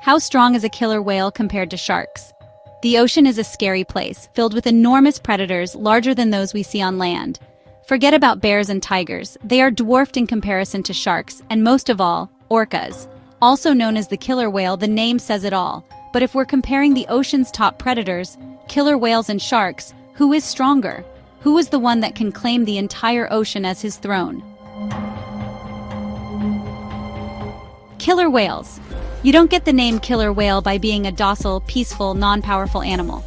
How strong is a killer whale compared to sharks? The ocean is a scary place, filled with enormous predators larger than those we see on land. Forget about bears and tigers, they are dwarfed in comparison to sharks, and most of all, orcas. Also known as the killer whale, the name says it all. But if we're comparing the ocean's top predators, killer whales and sharks, who is stronger? Who is the one that can claim the entire ocean as his throne? Killer whales. You don't get the name killer whale by being a docile, peaceful, non-powerful animal.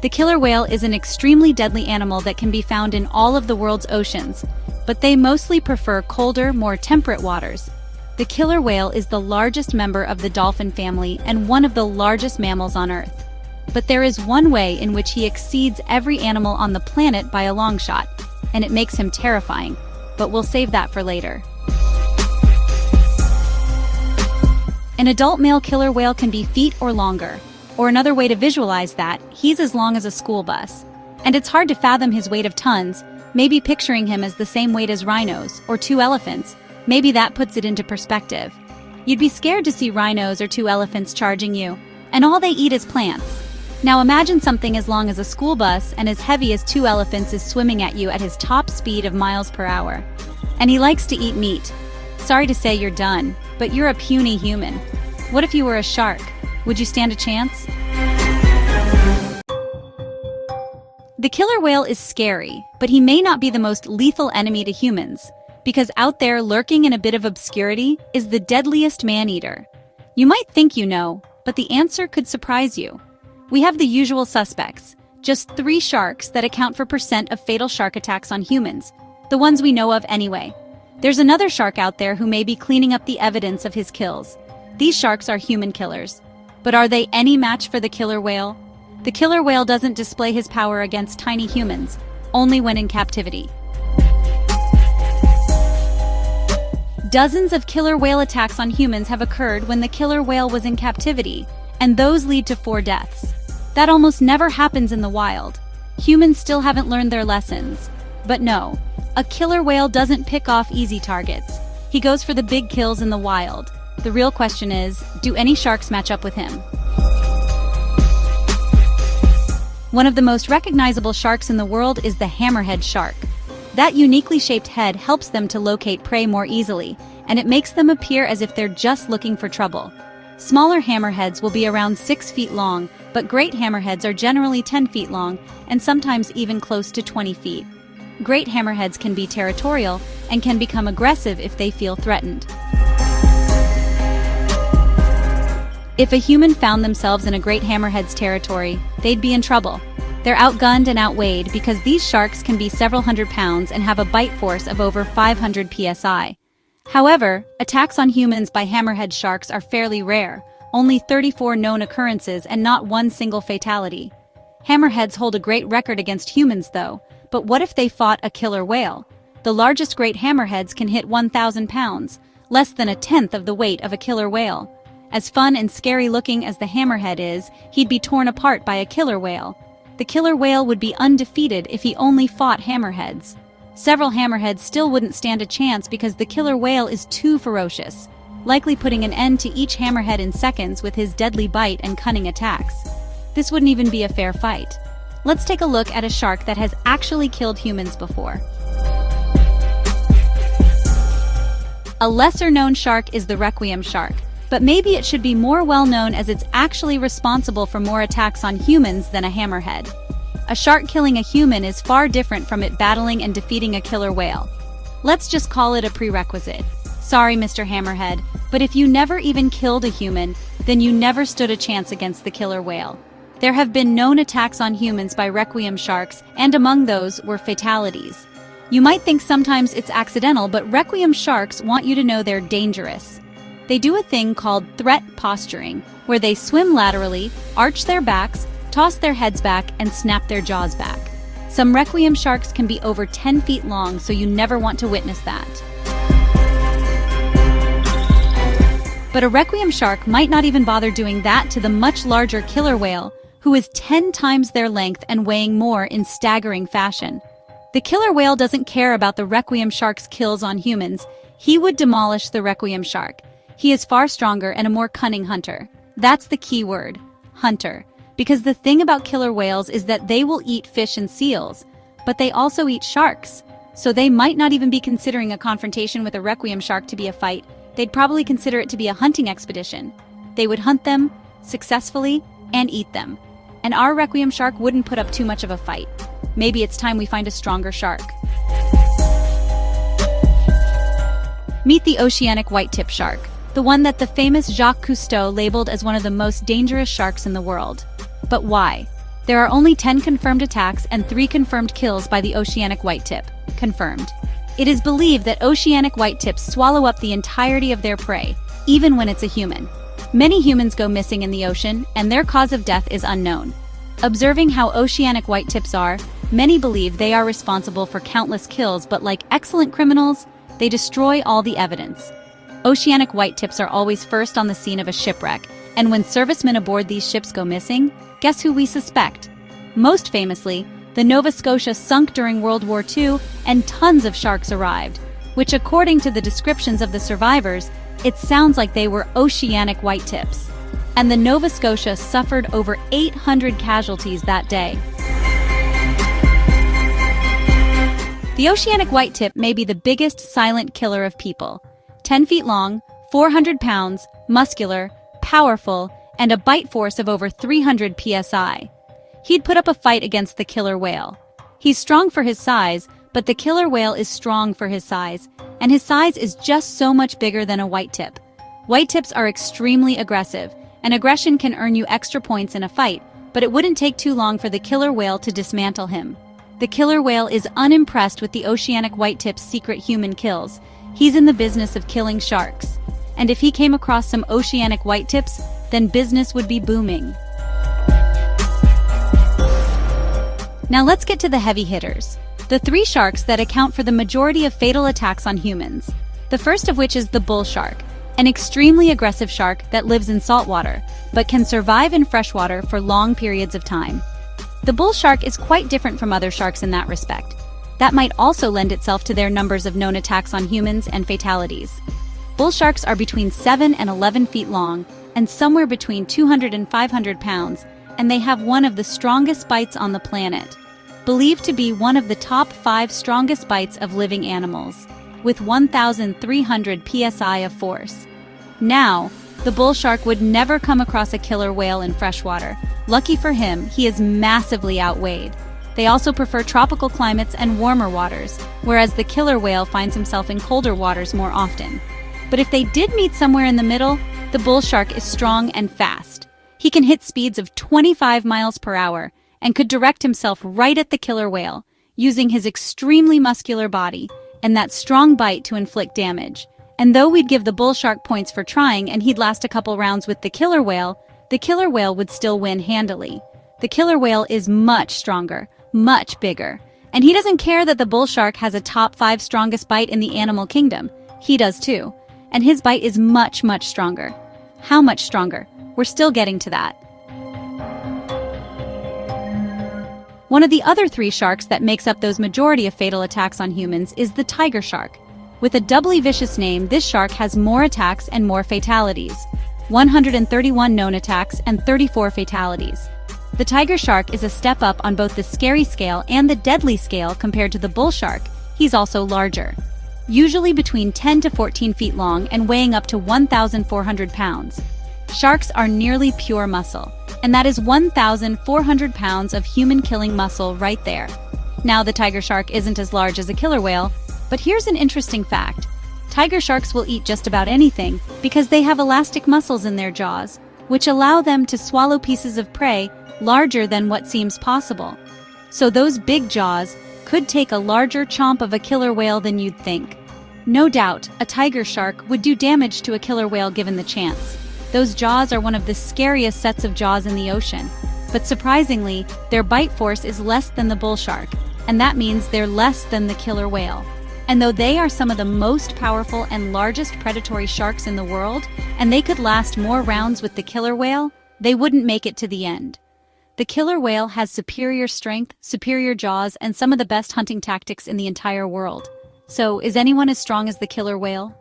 The killer whale is an extremely deadly animal that can be found in all of the world's oceans, but they mostly prefer colder, more temperate waters. The killer whale is the largest member of the dolphin family and one of the largest mammals on Earth. But there is one way in which he exceeds every animal on the planet by a long shot, and it makes him terrifying, but we'll save that for later. An adult male killer whale can be feet or longer, or another way to visualize that, he's as long as a school bus. And it's hard to fathom his weight of tons, maybe picturing him as the same weight as rhinos or 2 elephants. Maybe that puts it into perspective. You'd be scared to see rhinos or 2 elephants charging you, and all they eat is plants. Now imagine something as long as a school bus and as heavy as 2 elephants is swimming at you at his top speed of miles per hour. And he likes to eat meat. Sorry to say you're done, but you're a puny human. What if you were a shark? Would you stand a chance? The killer whale is scary, but he may not be the most lethal enemy to humans, because out there lurking in a bit of obscurity is the deadliest man-eater. You might think you know, but the answer could surprise you. We have the usual suspects, just 3 sharks that account for % of fatal shark attacks on humans, the ones we know of anyway. There's another shark out there who may be cleaning up the evidence of his kills. These sharks are human killers. But are they any match for the killer whale? The killer whale doesn't display his power against tiny humans, only when in captivity. Dozens of killer whale attacks on humans have occurred when the killer whale was in captivity, and those lead to 4 deaths. That almost never happens in the wild. Humans still haven't learned their lessons. But no, a killer whale doesn't pick off easy targets. He goes for the big kills in the wild. The real question is, do any sharks match up with him? One of the most recognizable sharks in the world is the hammerhead shark. That uniquely shaped head helps them to locate prey more easily, and it makes them appear as if they're just looking for trouble. Smaller hammerheads will be around 6 feet long, but great hammerheads are generally 10 feet long, and sometimes even close to 20 feet. Great hammerheads can be territorial and can become aggressive if they feel threatened. If a human found themselves in a great hammerhead's territory, they'd be in trouble. They're outgunned and outweighed because these sharks can be several hundred pounds and have a bite force of over 500 psi. However, attacks on humans by hammerhead sharks are fairly rare, only 34 known occurrences and not one single fatality. Hammerheads hold a great record against humans though, but what if they fought a killer whale? The largest great hammerheads can hit 1,000 pounds, less than a tenth of the weight of a killer whale. As fun and scary looking as the hammerhead is, he'd be torn apart by a killer whale. The killer whale would be undefeated if he only fought hammerheads. Several hammerheads still wouldn't stand a chance because the killer whale is too ferocious, likely putting an end to each hammerhead in seconds with his deadly bite and cunning attacks. This wouldn't even be a fair fight. Let's take a look at a shark that has actually killed humans before. A lesser-known shark is the requiem shark, but maybe it should be more well-known as it's actually responsible for more attacks on humans than a hammerhead. A shark killing a human is far different from it battling and defeating a killer whale. Let's just call it a prerequisite. Sorry, Mr. Hammerhead, but if you never even killed a human, then you never stood a chance against the killer whale. There have been known attacks on humans by requiem sharks, and among those were fatalities. You might think sometimes it's accidental, but requiem sharks want you to know they're dangerous. They do a thing called threat posturing, where they swim laterally, arch their backs, toss their heads back, and snap their jaws back. Some requiem sharks can be over 10 feet long, so you never want to witness that. But a requiem shark might not even bother doing that to the much larger killer whale, who is 10 times their length and weighing more in staggering fashion. The killer whale doesn't care about the requiem shark's kills on humans. He would demolish the requiem shark. He is far stronger and a more cunning hunter. That's the key word, hunter. Because the thing about killer whales is that they will eat fish and seals, but they also eat sharks. So they might not even be considering a confrontation with a requiem shark to be a fight. They'd probably consider it to be a hunting expedition. They would hunt them successfully and eat them. And our requiem shark wouldn't put up too much of a fight. Maybe it's time we find a stronger shark. Meet the oceanic white-tip shark, the one that the famous Jacques Cousteau labeled as one of the most dangerous sharks in the world. But why? There are only 10 confirmed attacks and 3 confirmed kills by the oceanic white-tip. Confirmed. It is believed that oceanic white-tips swallow up the entirety of their prey, even when it's a human. Many humans go missing in the ocean, and their cause of death is unknown. Observing how oceanic white-tips are, many believe they are responsible for countless kills, but like excellent criminals, they destroy all the evidence. Oceanic white-tips are always first on the scene of a shipwreck, and when servicemen aboard these ships go missing, guess who we suspect? Most famously, the Nova Scotia sunk during World War II, and tons of sharks arrived, which according to the descriptions of the survivors, it sounds like they were oceanic white-tips. And the Nova Scotia suffered over 800 casualties that day. The oceanic white-tip may be the biggest silent killer of people. 10 feet long, 400 pounds, muscular, powerful, and a bite force of over 300 psi. He'd put up a fight against the killer whale. He's strong for his size, but the killer whale is strong for his size, and his size is just so much bigger than a white-tip. White-tips are extremely aggressive, and aggression can earn you extra points in a fight, but it wouldn't take too long for the killer whale to dismantle him. The killer whale is unimpressed with the oceanic white-tip's secret human kills. He's in the business of killing sharks. And if he came across some oceanic white-tips, then business would be booming. Now let's get to the heavy hitters. The 3 sharks that account for the majority of fatal attacks on humans. The first of which is the bull shark, an extremely aggressive shark that lives in saltwater, but can survive in freshwater for long periods of time. The bull shark is quite different from other sharks in that respect. That might also lend itself to their numbers of known attacks on humans and fatalities. Bull sharks are between 7 and 11 feet long, and somewhere between 200 and 500 pounds, and they have one of the strongest bites on the planet. Believed to be one of the top 5 strongest bites of living animals, with 1,300 psi of force. Now, the bull shark would never come across a killer whale in freshwater. Lucky for him, he is massively outweighed. They also prefer tropical climates and warmer waters, whereas the killer whale finds himself in colder waters more often. But if they did meet somewhere in the middle, the bull shark is strong and fast. He can hit speeds of 25 miles per hour and could direct himself right at the killer whale, using his extremely muscular body and that strong bite to inflict damage. And though we'd give the bull shark points for trying and he'd last a couple rounds with the killer whale would still win handily. The killer whale is much stronger, much bigger, and he doesn't care that the bull shark has a top 5 strongest bite in the animal kingdom. He does too, and his bite is much, much stronger. How much stronger? We're still getting to that. One of the other 3 sharks that makes up those majority of fatal attacks on humans is the tiger shark. With a doubly vicious name, this shark has more attacks and more fatalities. 131 known attacks and 34 fatalities. The tiger shark is a step up on both the scary scale and the deadly scale compared to the bull shark. He's also larger. Usually between 10 to 14 feet long and weighing up to 1,400 pounds. Sharks are nearly pure muscle, and that is 1,400 pounds of human-killing muscle right there. Now, the tiger shark isn't as large as a killer whale, but here's an interesting fact. Tiger sharks will eat just about anything because they have elastic muscles in their jaws, which allow them to swallow pieces of prey larger than what seems possible. So those big jaws could take a larger chomp of a killer whale than you'd think. No doubt, a tiger shark would do damage to a killer whale given the chance. Those jaws are one of the scariest sets of jaws in the ocean. But surprisingly, their bite force is less than the bull shark, and that means they're less than the killer whale. And though they are some of the most powerful and largest predatory sharks in the world, and they could last more rounds with the killer whale, they wouldn't make it to the end. The killer whale has superior strength, superior jaws, and some of the best hunting tactics in the entire world. So, is anyone as strong as the killer whale?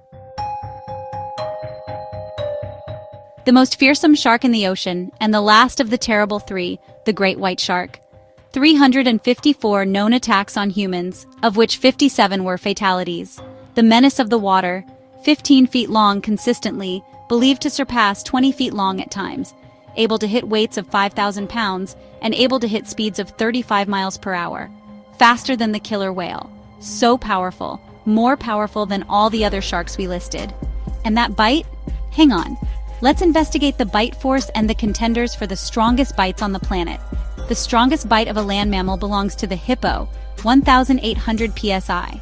The most fearsome shark in the ocean, and the last of the terrible three, the great white shark. 354 known attacks on humans, of which 57 were fatalities. The menace of the water, 15 feet long consistently, believed to surpass 20 feet long at times, able to hit weights of 5,000 pounds, and able to hit speeds of 35 miles per hour. Faster than the killer whale. So powerful, more powerful than all the other sharks we listed. And that bite? Hang on. Let's investigate the bite force and the contenders for the strongest bites on the planet. The strongest bite of a land mammal belongs to the hippo, 1,800 psi.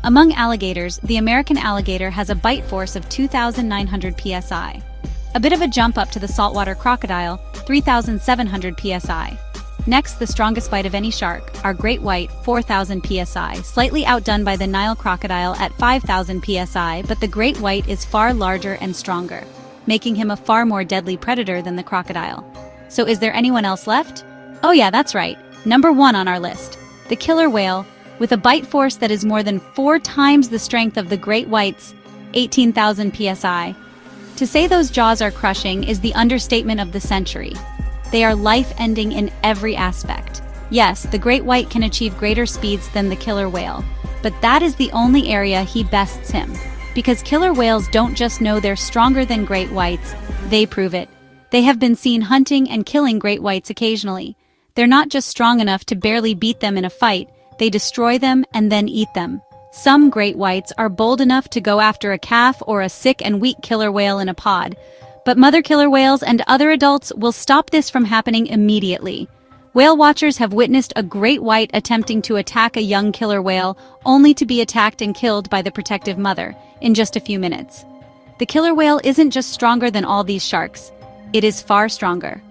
Among alligators, the American alligator has a bite force of 2,900 psi. A bit of a jump up to the saltwater crocodile, 3,700 psi. Next, the strongest bite of any shark, our great white, 4,000 psi, slightly outdone by the Nile crocodile at 5,000 psi, but the great white is far larger and stronger, making him a far more deadly predator than the crocodile. So is there anyone else left? Oh yeah, that's right. Number 1 on our list. The killer whale, with a bite force that is more than 4 times the strength of the great white's 18,000 psi. To say those jaws are crushing is the understatement of the century. They are life-ending in every aspect. Yes, the great white can achieve greater speeds than the killer whale, but that is the only area he bests him. Because killer whales don't just know they're stronger than great whites, they prove it. They have been seen hunting and killing great whites occasionally. They're not just strong enough to barely beat them in a fight, they destroy them and then eat them. Some great whites are bold enough to go after a calf or a sick and weak killer whale in a pod, but mother killer whales and other adults will stop this from happening immediately. Whale watchers have witnessed a great white attempting to attack a young killer whale, only to be attacked and killed by the protective mother in just a few minutes. The killer whale isn't just stronger than all these sharks. It is far stronger.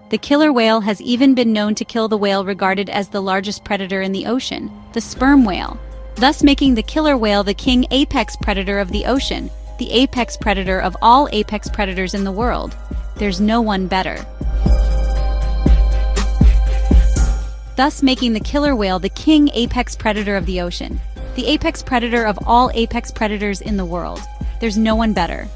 The killer whale has even been known to kill the whale regarded as the largest predator in the ocean, the sperm whale, thus making the killer whale the king apex predator of the ocean, the apex predator of all apex predators in the world. There's no one better. Thus making the killer whale the king apex predator of the ocean, the apex predator of all apex predators in the world. There's no one better.